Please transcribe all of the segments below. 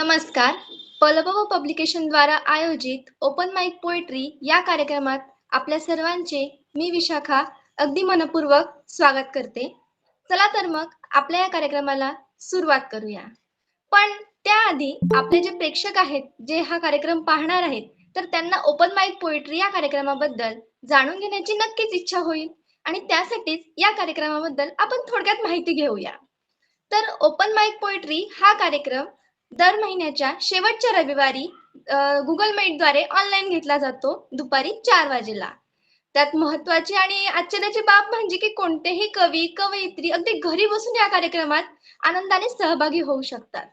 नमस्कार. पलभव पब्लिकेशन द्वारा आयोजित ओपन माइक पोएट्री या कार्यक्रमात आपल्या सर्वांचे मी विशाखा अगदी मनपूर्वक स्वागत करते. चला तर मग आपल्या या कार्यक्रमाला सुरुवात करूया. पण त्याआधी आपले जे प्रेक्षक आहेत, जे हा कार्यक्रम पाहणार आहेत, तर त्यांना ओपन माइक पोएट्री या कार्यक्रमाबद्दल जाणून घेण्याची नक्कीच इच्छा होईल आणि त्यासाठीच या कार्यक्रमाबद्दल आपण थोडक्यात माहिती घेऊया. तर ओपन माइक पोएट्री हा कार्यक्रम दर महिन्याच्या शेवटच्या रविवारी Google Meetद्वारे ऑनलाईन घेतला जातो दुपारी 4 वाजेला. त्यात महत्त्वाची आणि आश्चर्याची बाब म्हणजे की कोणतेही कवी, कवयित्री अगदी घरी बसून या कार्यक्रमात आनंदाने सहभागी होऊ शकतात.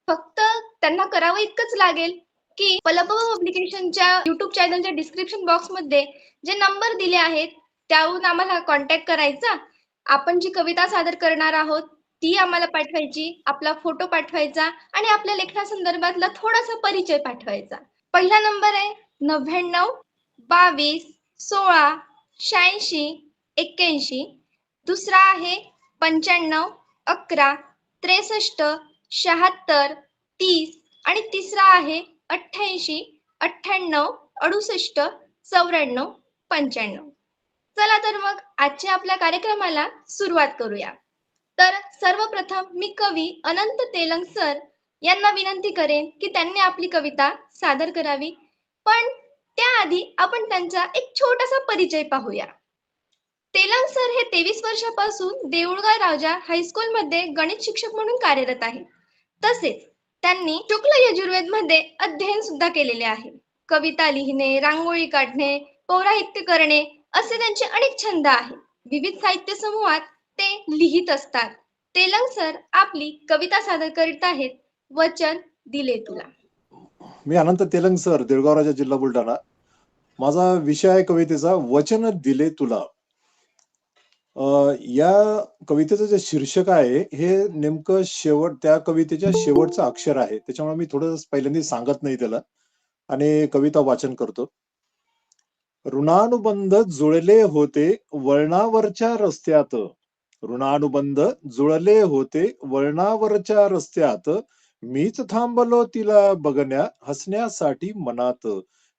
फक्त त्यांना करावं इतकंच लागेल, की पलभव पब्लिकेशनच्या YouTube चॅनलच्या डिस्क्रिप्शन बॉक्समध्ये जे नंबर दिले आहेत, त्याहून आम्हाला कॉन्टॅक्ट करायचा. आपण जी कविता सादर करणार आहोत, ती आम्हाला पाठवायची, आपला फोटो पाठवायचा आणि आपल्या लेखनासंदर्भातला थोडासा परिचय पाठवायचा. पहिला नंबर आहे 99 22 16 86 81. दुसरा आहे 95 11 63 76 30 आणि तिसरा आहे 88 98 68 94 95. चला तर मग आजच्या आपल्या कार्यक्रमाला सुरुवात करूया. तर सर्वप्रथम मी कवी अनंत तेलंग सर यांना विनंती करेन की त्यांनी आपली कविता सादर करावी. पण त्याआधी आपण त्यांचा एक छोटासा परिचय पाहूया. तेलंग सर हे 23 वर्षापासून देऊळगाव राजा हायस्कूलमध्ये गणित शिक्षक म्हणून कार्यरत आहेत. तसेच त्यांनी शुक्ल यजुर्वेदमध्ये अध्ययन सुद्धा केलेले आहे. कविता लिहिणे, रांगोळी काढणे, पौराहित्य करणे असे त्यांचे अनेक छंद आहेत. विविध साहित्य समूहात ते लिहित असतात. तेलंग सर आपली कविता सादर करीत आहेत. वचन दिले तुला. मी अनंत तेलंग सर, देऊळगाव राजा, जिल्हा बुलढाणा. माझा विषय आहे कवितेचा वचन दिले तुला. या कवितेचं जे शीर्षक आहे हे नेमकं त्या कवितेच्या शेवटचं अक्षर आहे. त्याच्यामुळे मी थोडं पहिल्यांदा सांगत नाही त्याला आणि कविता वाचन करतो. ऋणानुबंध जुळले होते वळणावरच्या रस्त्यात. ऋणानुबंध जुळले होते वळणावरच्या रस्त्यात. मीच थांबलो तिला बघण्या हसण्यासाठी मनात.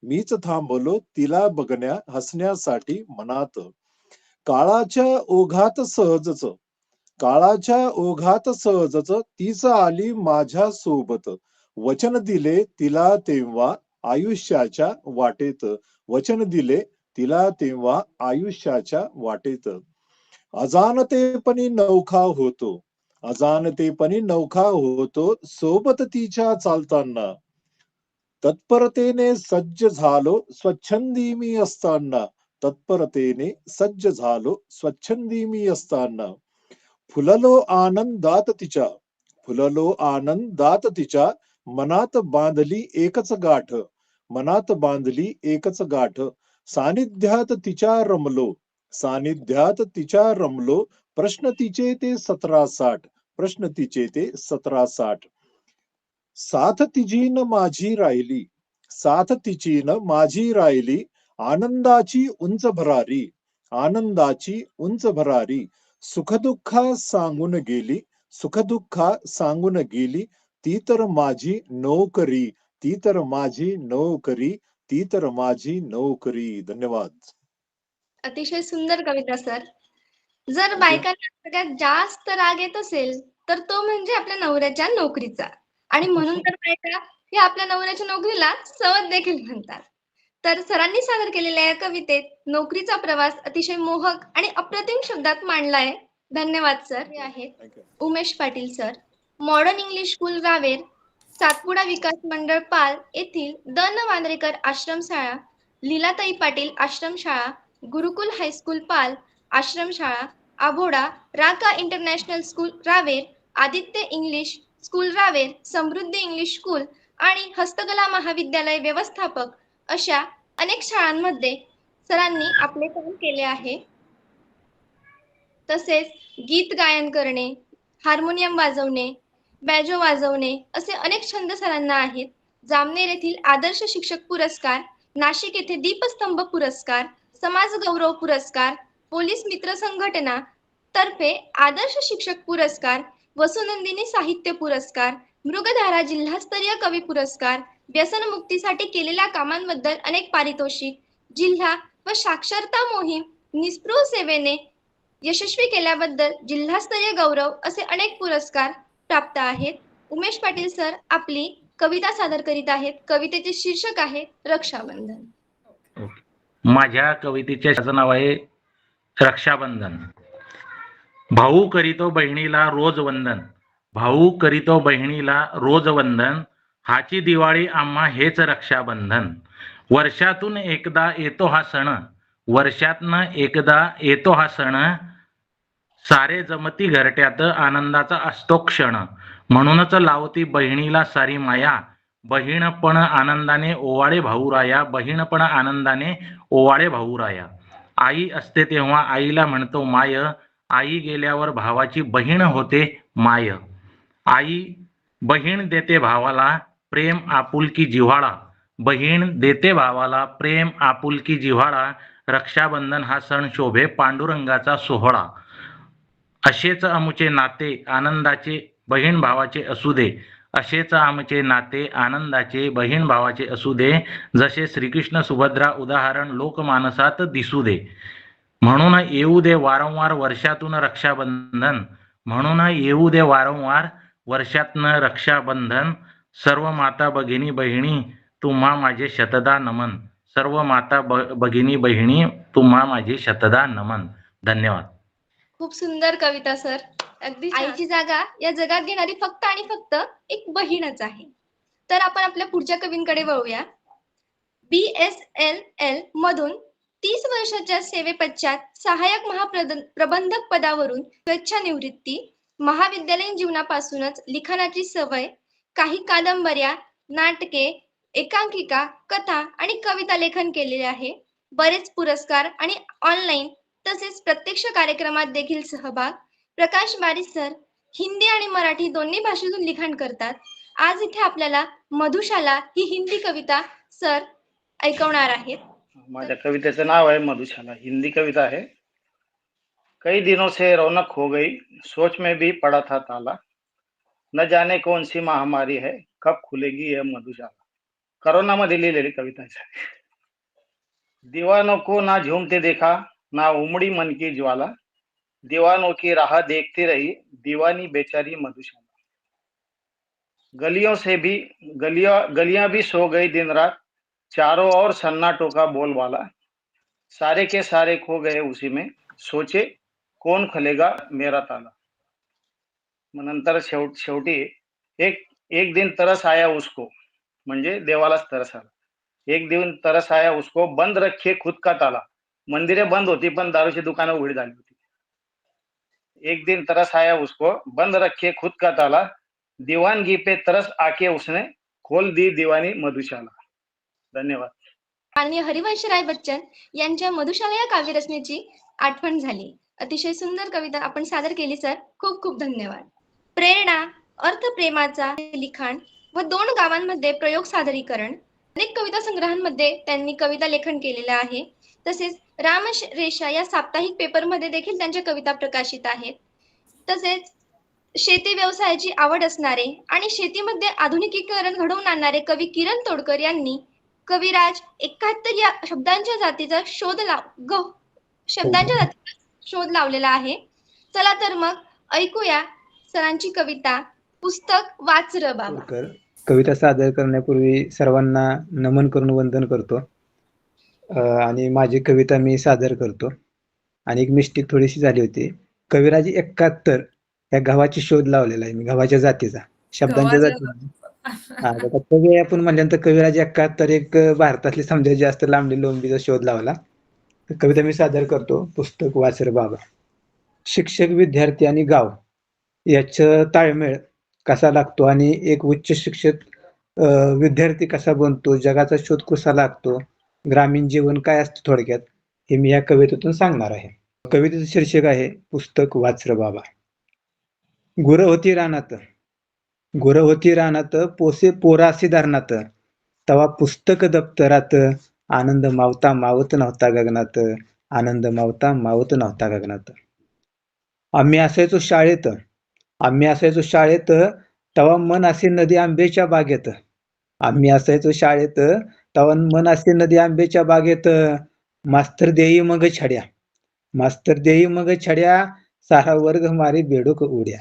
मीच थांबलो तिला बघण्या हसण्यासाठी मनात. काळाच्या ओघात सहजच काळाच्या ओघात सहजच तीच आली माझ्या सोबत. वचन दिले तिला तेव्हा आयुष्याच्या वाटेत. वचन दिले तिला तेव्हा आयुष्याच्या वाटेत. अजाणतेपणी नौखा होतो अजाणतेपणी नौखा होतो सोबत तिच्या चालताना. तत्परतेने सज्ज झालो स्वच्छंदी मी असताना. तत्परतेने सज्ज झालो स्वच्छंदी मी असताना. फुललो आनंदात तिच्या फुललो आनंदात तिच्या. मनात बांधली एकच गाठ मनात बांधली एकच गाठ. सानिध्यात तिच्या रमलो सानिध्यात तिच्या रमलो. प्रश्न तिचे ते 17-60 प्रश्न तिचे ते 17-60. साथ तिची न माझी राहिली साथ तिची न माझी राहिली. आनंदाची उंच भरारी आनंदाची उंच भरारी. सुखदुःखा सांगून गेली सुखदुःखा सांगून गेली. ती तर माझी नोकरी ती तर माझी नोकरी ती तर माझी नोकरी. धन्यवाद. अतिशय सुंदर कविता सर. जर बायकांना सगळ्यात जास्त राग येत असेल तर तो म्हणजे आपल्या नवऱ्याच्या नोकरीचा. आणि म्हणून तर बायका हे आपल्या नवऱ्याच्या नोकरीला सवत देखील म्हणतात. तर सरांनी सादर केलेल्या या कवितेत नोकरीचा प्रवास अतिशय मोहक आणि अप्रतिम शब्दात मांडला आहे. धन्यवाद सर. हे आहेत Umesh Patil sir, Modern English School Raver, Satpuda Vikas Mandal Pal येथील द न वांद्रेकर आश्रमशाळा, लीलाताई पाटील आश्रमशाळा, गुरुकुल हायस्कूल पाल आश्रमशाळा, Abhoda Raka International School Raver, Aditya English School Raver, Samruddhi English School आणि हस्तकला महाविद्यालय व्यवस्थापक अशा अनेक शाळांमध्ये सरांनी आपले काम केले आहे. तसेच गीत गायन करणे, हार्मोनियम वाजवणे, बॅजो वाजवणे असे अनेक छंद सरांना आहेत. जामनेर येथील आदर्श शिक्षक पुरस्कार, नाशिक येथे दीपस्तंभ पुरस्कार, समाज गौरव पुरस्कार, पोलीस मित्र संघटना तर्फे आदर्श शिक्षक पुरस्कार, वसुनंदिनी साहित्य पुरस्कार, मृगधारा जिल्हास्तरीय कवी पुरस्कार, व्यसनमुक्तीसाठी केलेल्या कामांबद्दल अनेक पारितोषिक, जिल्हा व साक्षरता मोहीम निस्पृह सेवेने यशस्वी केल्याबद्दल जिल्हास्तरीय गौरव असे अनेक पुरस्कार प्राप्त आहेत. उमेश पाटील सर आपली कविता सादर करीत आहेत. कवितेचे शीर्षक आहे रक्षाबंधन. माझ्या कवितेचे नाव आहे रक्षाबंधन. भाऊ करीतो बहिणीला रोज वंदन, भाऊ करीतो बहिणीला रोज वंदन, हाची दिवाळी आम्हा हेच रक्षाबंधन. वर्षातून एकदा येतो हा सण, वर्षातनं एकदा येतो हा सण, सारे जमती घरट्यात आनंदाचा असतो क्षण. म्हणूनच लावती बहिणीला सारी माया, बहीणपण आनंदाने ओवाळे भाऊराया, बहीणपण आनंदाने ओवाळे भाऊराया. आई असते तेव्हा आईला म्हणतो माय, आई गेल्यावर भावाची बहीण होते माय. आई बहीण देते भावाला प्रेम आपुलकी जिव्हाळा, बहीण देते भावाला प्रेम आपुलकी जिव्हाळा. रक्षाबंधन हा सण शोभे पांडुरंगाचा सोहळा. असेच आमचे नाते आनंदाचे बहीण भावाचे असू दे, असेच आमचे नाते आनंदाचे बहीण भावाचे असू दे, जसे श्रीकृष्ण सुभद्रा उदाहरण लोकमानसात दिसू दे. म्हणून येऊ दे वारंवार वर्षातून रक्षाबंधन, म्हणून येऊ दे वारंवार वर्षातून रक्षाबंधन. सर्व माता भगिनी बहिणी तुम्हा माझे शतदा नमन, सर्व माता भगिनी बहिणी तुम्हा माझे शतदा नमन. धन्यवाद. खूप सुंदर कविता सर. अगदी आईची जागा या जगात घेणारी फक्त आणि फक्त एक बहीणच आहे. तर आपण आपल्या पुढच्या कवींकडे वळूया. BSNL मधून 30 वर्षाच्या सेवेपश्चात सहाय्यक महाप्रबंधक पदावरून स्वेच्छानिवृत्ती, महाविद्यालयीन जीवनापासूनच लिखाणाची सवय, काही कादंबऱ्या, नाटके, एकांकिका, कथा आणि कविता लेखन केलेले आहे. बरेच पुरस्कार आणि ऑनलाईन तसेच प्रत्यक्ष कार्यक्रमात देखील सहभाग. प्रकाश बारिश सर हिंदी आणि मराठी दोन्ही भाषेतून लिखाण करतात. आज इथे आपल्याला मधुशाला ही हिंदी कविता सर ऐकवणार आहेत. माझ्या कवितेचं नाव आहे मधुशाला, हिंदी कविता है. कई दिनों से रौनक हो गई, सोच में भी पड़ा था ताला, न जाने कौन सी महामारी है, कब खुलेगी यह मधुशाला. कोरोना मध्ये लिहिलेली कविता आहे. दीवानों को ना झूमते देखा, ना उमड़ी मन की ज्वाला, दीवानों की राह देखती रही दीवानी बेचारी मधुशाला. गलियों से भी गलियां भी सो गई दिन रात, चारों ओर सन्नाटों का बोलबाला, सारे के सारे खो गए उसी में, सोचे कोण खोलेगा मेरा ताला. मग नंतर शेवटी एक एक दिन तरस आया उसको, म्हणजे देवालाच तरस आला. एक दिन तरस आया उसको, बंद रखे खुद का ताला. मंदिरे बंद होती पण दारूची दुकानं उघडी झाली होती. एक दिन तरस आया उसको, बंद रखे खुद का ताला, दीवानगी पे तरस आके उसने खोल दी दीवानी मधुशाला. धन्यवाद. माननीय हरिवंशराय बच्चन यांच्या मधुशाला या काव्यरचनेची आठवण झाली. अतिशय सुंदर कविता आपण सादर केली सर. खूप खूप धन्यवाद. प्रेरणा, अर्थ प्रेमाचा लिखाण व 2 गावांमध्ये प्रयोग सादरीकरण, अनेक कविता संग्रहांमध्ये त्यांनी कविता लेखन केलेलं आहे. तसेच रामरेषा या साप्ताहिक पेपरमध्ये देखील त्यांच्या कविता प्रकाशित आहेत. तसेच शेती व्यवसायाची आवड असणारे आणि शेतीमध्ये आधुनिकीकरण घडवून आणणारे कवी किरण तोडकर यांनी कविराज 71 या शब्दांच्या जातीचा शोध लावलेला आहे. चला तर मग ऐकूया सरांची कविता पुस्तक वाच र बाबा. कविता सादर करण्यापूर्वी सर्वांना नमन करून वंदन करतो आणि माझी कविता मी सादर करतो. आणि एक मिस्टेक थोडीशी झाली होती. कविराज 71 या गावाची शोध लावलेला आहे मी, गावाच्या जातीचा, शब्दांच्या जातीचा. कवी आपण म्हणल्यानंतर कविराज 71 एक भारतातली समजा जास्त लांबडी लोंबीचा शोध लावला. कविता मी सादर करतो. पुस्तक वाच रे बाबा. शिक्षक, विद्यार्थी आणि गाव याचं ताळमेळ कसा लागतो आणि एक उच्च शिक्षित विद्यार्थी कसा बनतो, जगाचा शोध कसा लागतो, ग्रामीण जीवन काय असतं थोडक्यात, हे मी या कवितेतून सांगणार आहे. कवितेचं शीर्षक आहे पुस्तक वाच रे बाबा. गुरं होती रानात, पोसे पोरासी धरणात, तवा पुस्तक दप्तरात, आनंद मावता मावत नव्हता गगनात, आनंद मावता मावत नव्हता गगनात. आम्ही असायचो शाळेत तवा मन असे नदी आंब्याच्या बागेत. आम्ही असायचो शाळेत, तवा मन असे नदी आंब्याच्या बागेत. मास्तर देई मग छड्या, मास्तर देई मग छड्या, सारा वर्ग मारी बेडूक उड्या.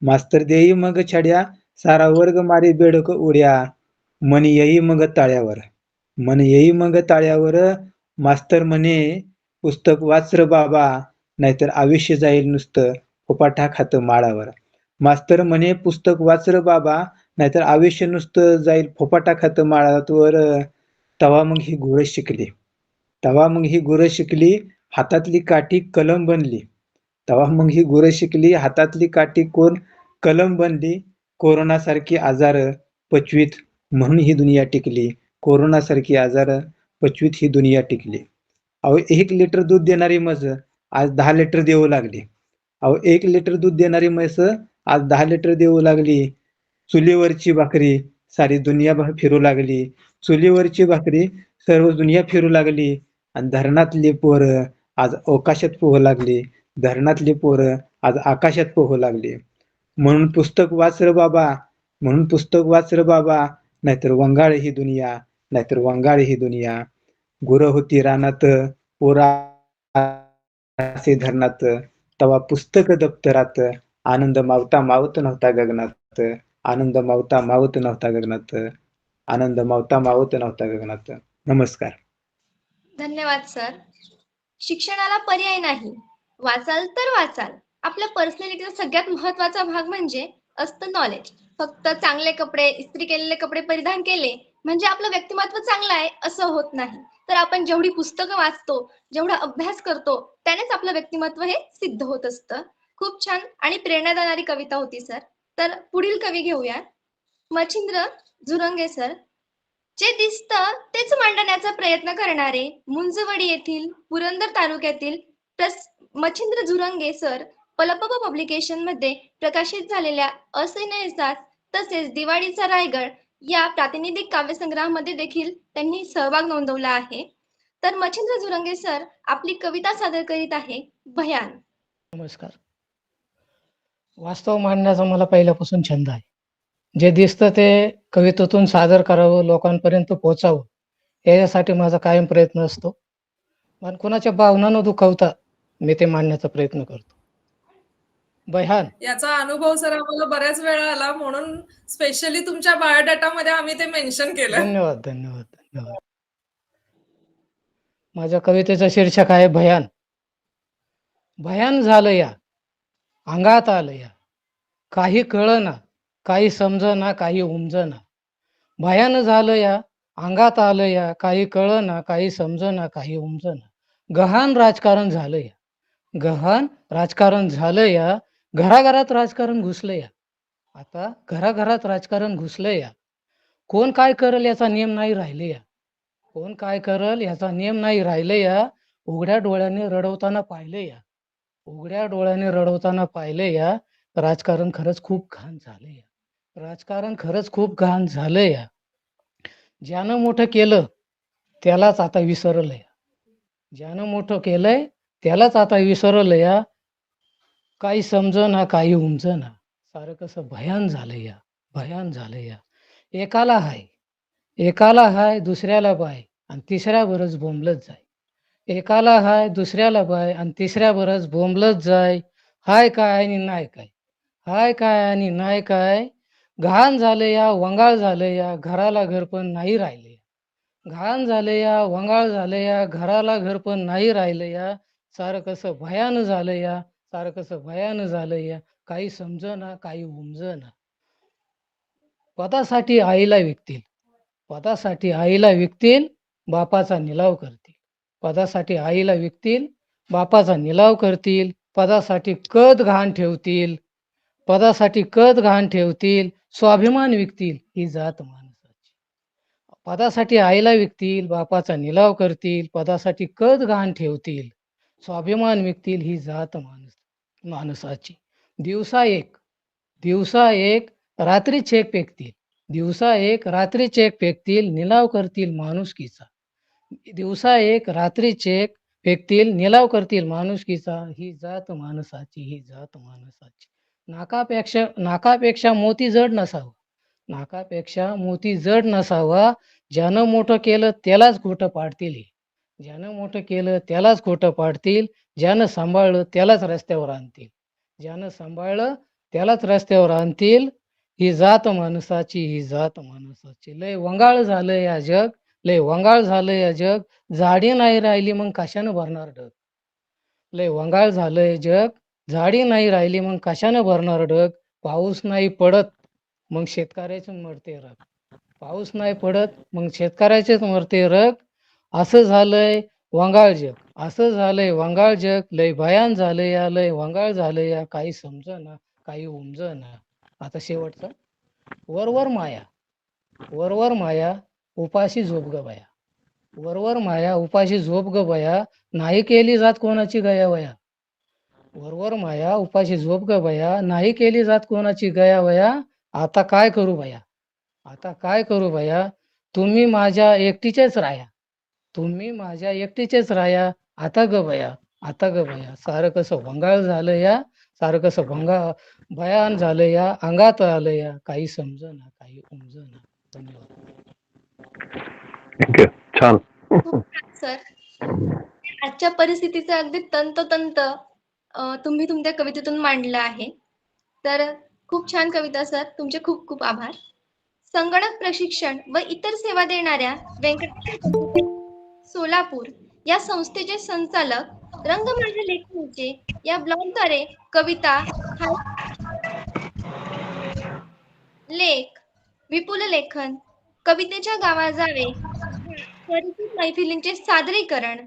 मास्तर देई मग छड्या, सारा वर्ग मारी बेडूक उड्या. मन येई मग ताळ्यावर, मन येई मग ताळ्यावर. मास्तर म्हणे पुस्तक वाच र बाबा, नाहीतर आयुष्य जाईल नुसतं फोपाटा खातं माळावर. मास्तर म्हणे पुस्तक वाच र बाबा, नाहीतर आयुष्य नुसतं जाईल फोपाटा खातं माळावर. तवा मग ही गुरं शिकली, तवा मग ही गुरं शिकली, हातातली काठी कलम बनली. तवा मग ही गुरं शिकली, हातातली काठी कोण कलम बनली. कोरोनासारखी आजार पचवीत म्हणून ही दुनिया टिकली. कोरोनासारखी आजार पचवीत ही दुनिया टिकली. अहो 1 लिटर दूध देणारी म्हस आज 10 लिटर देऊ लागली. अहो 1 लिटर दूध देणारी म्हैस आज 10 लिटर देऊ लागली. चुलीवरची भाकरी सारी दुनिया फिरू लागली. चुलीवरची भाकरी सर्व दुनिया फिरू लागली. आणि धरणातली पोरं आज अवकाशात पोहू लागली. धरणातली पोरं आज आकाशात पोहू लागली. म्हणून पुस्तक वाच र बाबा, म्हणून पुस्तक वाच र बाबा, नाहीतर वंगाळ ही दुनिया, नाहीतर वंगाळ ही दुनिया. गुरं होती रानात, पोरा असे धरणात, तवा पुस्तक दप्तरात. आनंद मावता मावत नव्हता गगनात, आनंद मावता मावत नव्हता गगनात, आनंद मावता मावत नव्हता गगनात. नमस्कार. धन्यवाद सर. शिक्षणाला पर्याय नाही. वाचाल तर वाचाल. आपल्या पर्सनॅलिटीचा सगळ्यात महत्वाचा भाग म्हणजे असतं नॉलेज. फक्त चांगले कपडे, इस्त्री केलेले कपडे परिधान केले म्हणजे आपलं व्यक्तिमत्व चांगलं आहे असं होत नाही. तर आपण जेवढी पुस्तकं वाचतो, जेवढा अभ्यास करतो, त्यानेच आपलं व्यक्तिमत्व हे सिद्ध होत असतं. खूप छान आणि प्रेरणा देणारी कविता होती सर. तर पुढील कवी घेऊया. मच्छिंद्र झुरंगे सर. जे दिसतं तेच मांडण्याचा प्रयत्न करणारे मुंजवडी येथील पुरंदर तालुक्यातील मच्छिंद्र झुरंगे सर पलपब पब्लिकेशन मध्ये प्रकाशित झालेल्या असनेसास तसेच दिवाळीचा रायगड या प्रातिनिधिक काव्यसंग्रहामध्ये देखील त्यांनी सहभाग नोंदवला आहे. तर मच्छिंद्र झुरंगे सर आपली कविता सादर करीत आहे भयान. नमस्कार. वास्तव मांडण्याचा मला पहिल्यापासून छंद आहे. जे दिसतं ते कवितेतून सादर करावं, लोकांपर्यंत पोहोचावं, याच्यासाठी माझा कायम प्रयत्न असतो. पण कोणाच्या भावना न दुखावता मी ते मांडण्याचा प्रयत्न करतो. भयान. याचा अनुभव सर आम्हाला बऱ्याच वेळा आला, म्हणून स्पेशली तुमच्या बायोडाटामध्ये आम्ही ते मेन्शन केलं. धन्यवाद धन्यवाद धन्यवाद. माझ्या कवितेचं शीर्षक आहे भयान. भयान झालं या, अंगात आलं या, काही कळना, काही समजना, काही उमजना. भयान झालं या, अंगात आलं या, काही कळना, काही समजना, काही उमजना. गहाण राजकारण झालं या, गहाण राजकारण झालं या, घराघरात राजकारण घुसलं या. आता घराघरात राजकारण घुसलं या. कोण काय करल याचा नियम नाही राहिले या, कोण काय करल याचा नियम नाही राहिले या. उघड्या डोळ्याने रडवताना पाहिले या, उघड्या डोळ्याने रडवताना पाहिले या. राजकारण खरंच खूप घाण झालं या, राजकारण खरंच खूप घाण झालं या. ज्यानं मोठं केलं त्यालाच आता विसरलं या, ज्यानं मोठं केलंय त्यालाच आता विसरलं या. काही समजना, काही उमजना. सारं कसं भयान झालं या, भयान झालं या. एकाला हाय दुसऱ्याला बाय आणि तिसऱ्या बरच बोंबलत जाय. एकाला हाय दुसऱ्याला बाय आणि तिसऱ्या बरच बोंबलत जाय. हाय काय आणि नाही काय, हाय काय आणि नाही काय. घाण झालं या, वंगाळ झालं या, घराला घर पण नाही राहिले या. घाण झालं या, वंगाळ झालं या, घराला घर पण नाही राहिलं या. सारं कसं भयान झालं या, सारं कसं भयान झालं या. काही समजना, काही उमजना. पदासाठी आईला विकतील, पदासाठी आईला विकतील, बापाचा निलाव करतील. पदासाठी आईला विकतील, बापाचा निलाव करतील. पदासाठी कद घाण ठेवतील, पदासाठी कद घाण ठेवतील. स्वाभिमान विकतील, ही जात माणसाची. पदासाठी आईला विकतील, बापाचा निलाव करतील. पदासाठी कद घाण ठेवतील, स्वाभिमान विकतील, ही जात माणसाची. दिवसा एक रात्री चेक फेकतील, दिवसा एक रात्री चेक फेकतील. निलाव करतील माणुसकीचा, दिवसा एक रात्री चेक फेकतील. निलाव करतील माणुसकीचा, ही जात माणसाची, ही जात माणसाची. नाकापेक्षा मोती जड नसावा. नाकापेक्षा मोती जड नसावा. ज्यानं मोठं केलं त्यालाच खोटं पाडतील. ज्यानं मोठं केलं त्यालाच खोटं पाडतील. ज्यानं सांभाळलं त्यालाच रस्त्यावर आणतील. ज्यानं सांभाळलं त्यालाच रस्त्यावर आणतील. ही जात माणसाची. लय वंगाळ झालं या जग. लय वंगाळ झालं या जग. झाडी नाही राहिली मग कशानं भरणार ढग. लय वंगाळ झालंय जग. झाडी नाही राहिली मग कशानं भरणार ढग. पाऊस नाही पडत मग शेतकऱ्याचे मरते रग. पाऊस नाही पडत मग शेतकऱ्याचेच मरते रग. असं झालंय वंगाळ जग. असं झालंय वंगाळ जग. लय भयान झालंय या. लय वंगाळ झालंय या. काही समजना काही उमजना. आता शेवटचा. वरवर माया उपाशी झोप ग बया. वरवर माया उपाशी झोप ग बया. नाही केली जात कोणाची गयावया. वरवर माया उपाशी झोप ग बया. नाही केली जात कोणाची गयावया. आता काय करू बया. आता काय करू बया. तुम्ही माझ्या एकटीचेच राया. तुम्ही माझ्या एकटीचेच राया. आता ग बया. आता ग बया. सारं कसं वंगाळ झालं या. सारं कसं भयान झालं या. अंगात आलं या. काही समजना काही उमजना. धन्यवाद. थँक्यू. छान. खूप छान सर. आजच्या परिस्थितीचं अगदी तंतोतंत तुम्ही तुमच्या कवितेतून मांडलं आहे. तर खूप छान कविता सर. तुमचे खूप खूप आभार. संगणक प्रशिक्षण व इतर सेवा देणाऱ्या व्यंकटेश्वर सोलापूर या संस्थेचे संचालक रंग माझ्या लेखणीचे या ब्लॉगद्वारे कविता, लेख, विपुल लेखन, कवितेच्या गावा जावे, परिचित मैफिलींचे सादरीकरण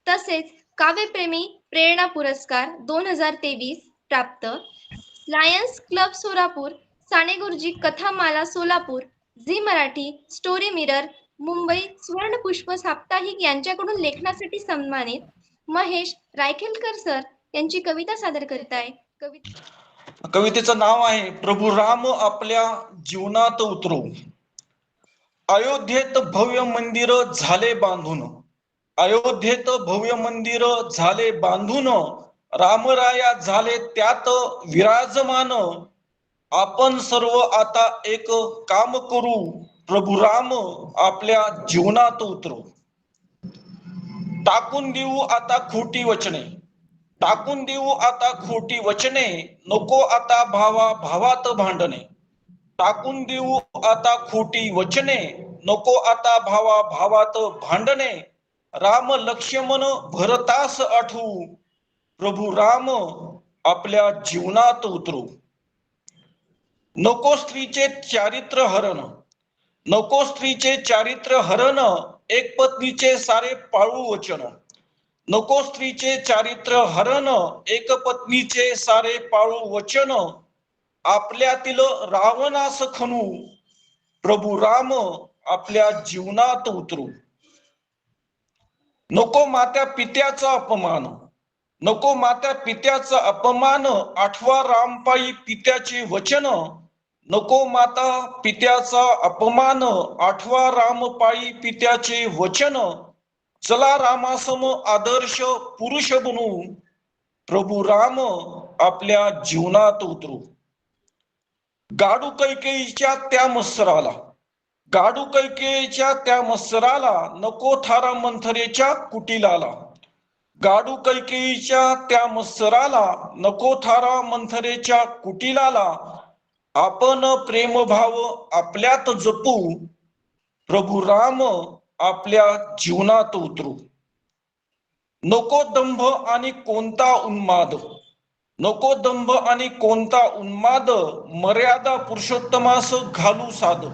तसेच काव्यप्रेमी प्रेरणा पुरस्कार 2023 प्राप्त Lions club Solapur, Sane Guruji Kathamala Solapur, Zee Marathi, Story Mirror, Mumbai Suvarnapushpa साप्ताहिक यांच्याकडून लेखनासाठी सन्मानित महेश रायखेलकर सर यांची कविता सादर करताय. कवितेचं नाव आहे प्रभू राम आपल्या जीवनात उतरू. अयोध्येत भव्य मंदिर झाले बांधून. अयोध्येत भव्य मंदिर झाले बांधून. रामराया झाले त्यात विराजमान. आपण सर्व आता एक काम करू. प्रभू राम आपल्या जीवनात उतरू. टाकून देऊ आता खोटी वचने. टाकून देऊ आता खोटी वचने. नको आता भावा भावात भांडणे. टाकून देऊ आता खोटी वचने. नको आता भावा भावात भांडणे. राम लक्ष्मण भरतास आठवू. प्रभू राम आपल्या जीवनात उतरू. नको स्त्रीचे चारित्र्य हरण. नको स्त्रीचे चारित्र्य हरण. एक पत्नीचे सारे पाळू वचन. नको स्त्रीचे चारित्र्य हरण. एक पत्नीचे सारे पाळू वचन. आपल्यातील रावणास खणू. प्रभू राम आपल्या जीवनात उतरू. नको मात्या पित्याचा अपमान. नको मात्या पित्याचा अपमान. आठवा रामपायी पित्याचे वचन. नको माता पित्याचा अपमान. आठवा रामपायी पित्याचे वचन. चला रामासम आदर्श पुरुष बनू. प्रभू राम आपल्या जीवनात उतरू. गाडू कैकेयीच्या त्या मत्सराला. गाडू कैकेयीच्या त्या मत्सराला. नको थारा मंथरेच्या कुटिलाला. गाडू कैकेयीच्या त्या मत्सराला. नको थारा मंथरेच्या कुटिलाला. आपण प्रेमभाव आपल्यात जपू. प्रभू राम आपल्या जीवनात उतरू. नको दंभ आणि कोणता उन्माद. नको दंभ आणि कोणता उन्माद. मर्यादा पुरुषोत्तमास घालू साध.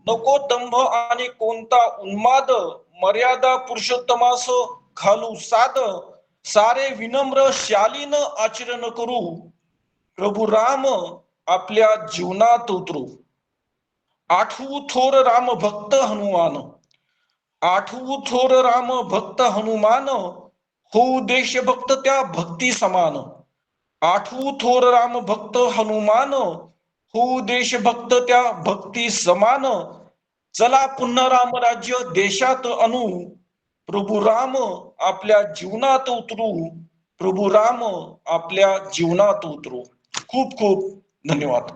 नको दंभ आणि कोणता उन्माद. मर्यादा पुरुषोत्तमास घालू साध. सारे विनम्र शालीन आचरण करू. प्रभू राम आपल्या जीवनात उतरू. आठवू थोर राम भक्त हनुमान. आठवू थोर राम भक्त हनुमान. होऊ देशभक्त त्या भक्ती समान. आठवू थोर राम भक्त हनुमान. होऊ देशभक्त त्या भक्ती समान. चला पुन्हा राम राज्य देशात आणू. प्रभू राम आपल्या जीवनात उतरू. प्रभू राम आपल्या जीवनात उतरू. खूप खूप धन्यवाद.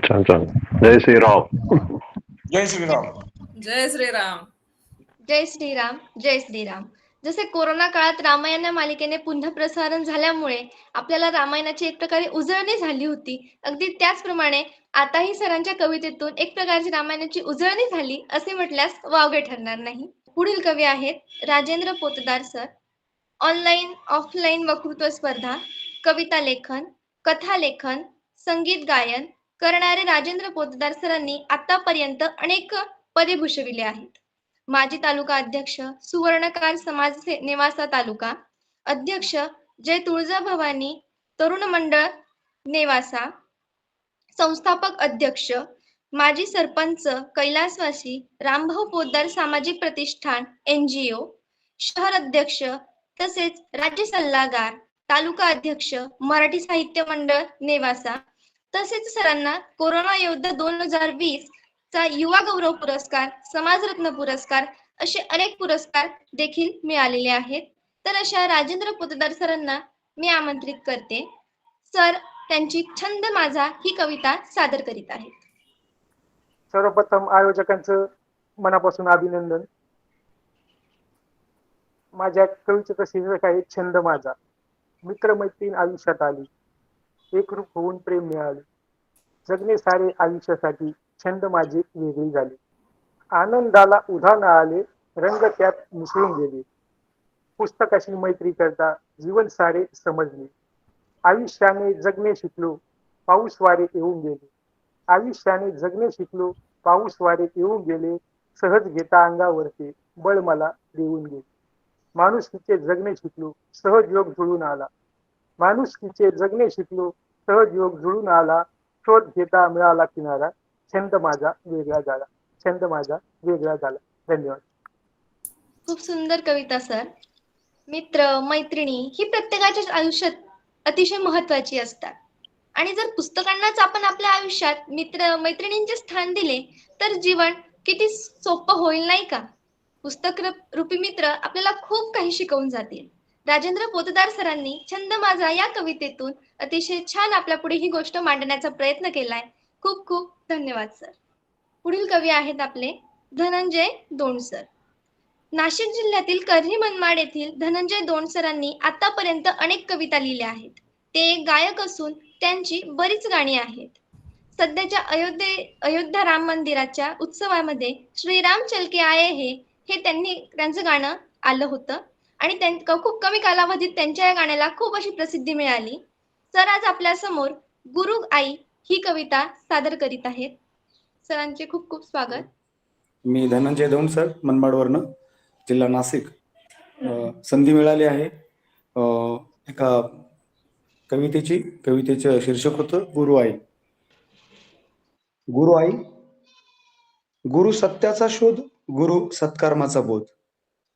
छान छान. जय श्रीराम. जय श्रीराम. जय श्रीराम. जय श्रीराम, जय श्रीराम. जसे कोरोना काळात रामायण या मालिकेने पुन्हा प्रसारण झाल्यामुळे आपल्याला रामायणाची एक प्रकारे उजळणी झाली होती, अगदी त्याचप्रमाणे आताही सरांच्या कवितेतून एक प्रकारची रामायणाची उजळणी झाली असे म्हटल्यास वावगे ठरणार नाही. पुढील कवी आहेत Rajendra Potdar sir. Online offline वक्तृत्व स्पर्धा, कविता लेखन, कथा लेखन, संगीत गायन करणारे राजेंद्र पोतदार सरांनी आतापर्यंत अनेक पदे भूषविले आहेत. माजी तालुका अध्यक्ष सुवर्णकार समाज नेवासा तालुका, अध्यक्ष जय तुळजाभवानी तरुण मंडळ नेवासा, संस्थापक अध्यक्ष माजी सरपंच कैलासवासी रामभाऊ पोतदार सामाजिक प्रतिष्ठान NGO, शहर अध्यक्ष तसेच राज्य सल्लागार, तालुका अध्यक्ष मराठी साहित्य मंडळ नेवासा. तसेच सरांना कोरोना योद्धा 2020 चा युवा गौरव पुरस्कार, समाजरत्न पुरस्कार असे अनेक पुरस्कार देखील मिळालेले आहेत. तर अशा राजेंद्र पोतदार सरांना मी आमंत्रित करते. सर त्यांची छंद माझा ही कविता सादर करीत आहेत. सर्वप्रथम आयोजकांचं मनापासून अभिनंदन. माझ्या कवितेचं शीर्षक आहे छंद माझा. मित्रमैत्रीण आयुष्यात आली, एकरूप होऊन प्रेम मिळाले, जगणे सारे आयुष्यासाठी छंद माझे वेगळे झाले. आनंदाला उधाण आले, रंग त्यात मिसळून गेले, पुस्तकाशी मैत्री करता जीवन सारे समजले. आयुष्याने जगणे शिकलो, पाऊस वारे येऊन गेले, आयुष्याने जगणे शिकलो, पाऊस वारे येऊन गेले, सहज घेता अंगावरते बळ मला देऊन गेले. माणुसकीचे जगणे शिकलो, सहज योग जुळून आला, माणुसकीचे जगणे शिकलो, सहज योग जुळून आला, शोध घेता मिळाला किनारा, छंद माझा वेगळा झाला, छंद माझा वेगळा झाला. धन्यवाद. खूप सुंदर कविता सर. मित्र मैत्रिणी ही प्रत्येकाच्या आयुष्यात अतिशय महत्वाची असतात आणि जर पुस्तकांनाच आपण आपल्या आयुष्यात मित्र मैत्रिणींचे स्थान दिले तर जीवन किती सोपं होईल नाही का. पुस्तक रूपी मित्र आपल्याला खूप काही शिकवून जातील. राजेंद्र पोतदार सरांनी छंद माझा या कवितेतून अतिशय छान आपल्या पुढे ही गोष्ट मांडण्याचा प्रयत्न केलाय. खूप खूप धन्यवाद सर. पुढील कवी आहेत आपले धनंजय दोंडसर. नाशिक जिल्ह्यातील करही मनमाड येथील धनंजय दोंडसरांनी आतापर्यंत अनेक कविता लिहिल्या आहेत. ते एक गायक असून त्यांची बरीच गाणी आहेत. सध्याच्या अयोध्या राम मंदिराच्या उत्सवामध्ये श्रीराम चलके आये हे त्यांचं गाणं आलं होतं आणि खूप कमी कालावधीत त्यांच्या या गाण्याला खूप अशी प्रसिद्धी मिळाली. सर आज आपल्या समोर गुरु आई ही कविता सादर करीत आहेत. सरांचे खूप खूप स्वागत. मी धनंजय दोंडसर, मनमाडवरनं, जिल्हा नाशिक. संधी मिळाली आहे एका कवितेचं शीर्षक होतं गुरु आई. गुरु आई. गुरु सत्याचा शोध, गुरु सत्कर्माचा बोध,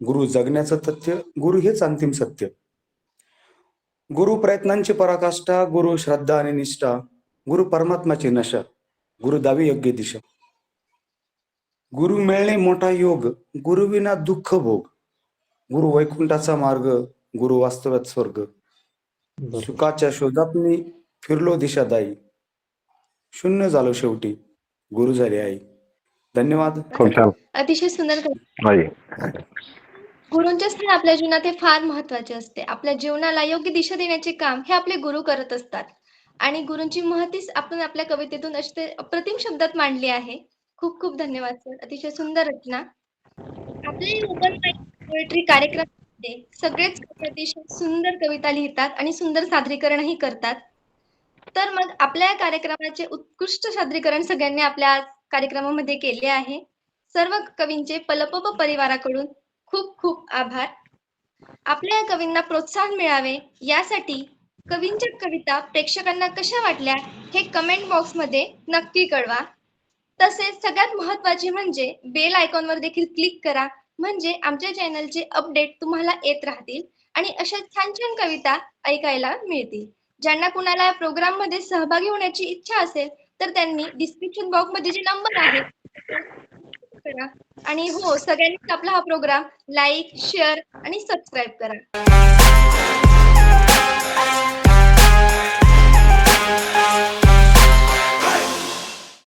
गुरु जगण्याचं तथ्य, गुरु हेच अंतिम सत्य. गुरु प्रयत्नांची पराकाष्ठा, गुरु श्रद्धा आणि निष्ठा, गुरु परमात्माची नशा, गुरु दावी योग्य दिशा. गुरु मिळणे मोठा योग, गुरु विना दुःख भोग, गुरु वैकुंठाचा मार्ग, गुरु वास्तव्यात स्वर्ग. सुखाच्या शोधात मी फिरलो दिशादायी, शून्य झालो शेवटी, गुरु झाले आई. धन्यवाद. अतिशय सुंदर. गुरूंचे स्थान आपल्या जीवनात हे फार महत्वाचे असते. आपल्या जीवनाला योग्य दिशा देण्याचे काम हे आपले गुरु करत असतात आणि गुरूंची महतीच आपण आपल्या कवितेतून असे अप्रतिम शब्दात मांडली आहे. खूप खूप धन्यवाद सर. अतिशय सुंदर रचना. आपले ओपन माइक पोएट्री कार्यक्रमामध्ये सगळेच अतिशय सुंदर कविता लिहितात आणि सुंदर सादरीकरणही करतात. तर मग आपल्या कार्यक्रमाचे उत्कृष्ट सादरीकरण सगळ्यांनी आपल्या कार्यक्रमामध्ये केले आहे. सर्व कवींचे पलपप परिवाराकडून खूप खूप आभार. आपल्या कवींना प्रोत्साहन मिळावे यासाठी कवींच्या कविता प्रेक्षकांना कशा वाटल्या हे कमेंट बॉक्स मध्ये नक्की कळवा. तसेच सगळ्यात महत्त्वाचे म्हणजे बेल आयकॉनवर देखील क्लिक करा, म्हणजे आमच्या चॅनलचे अपडेट तुम्हाला येत राहतील आणि अशा छान छान कविता ऐकायला मिळतील. ज्यांना कुणाला या प्रोग्राम मध्ये सहभागी होण्याची इच्छा असेल तर त्यांनी डिस्क्रिप्शन बॉक्स मध्ये जे नंबर आहे करा आणि हो सगळ्यांनी आपला हा प्रोग्राम लाईक, शेअर आणि सबस्क्राईब करा.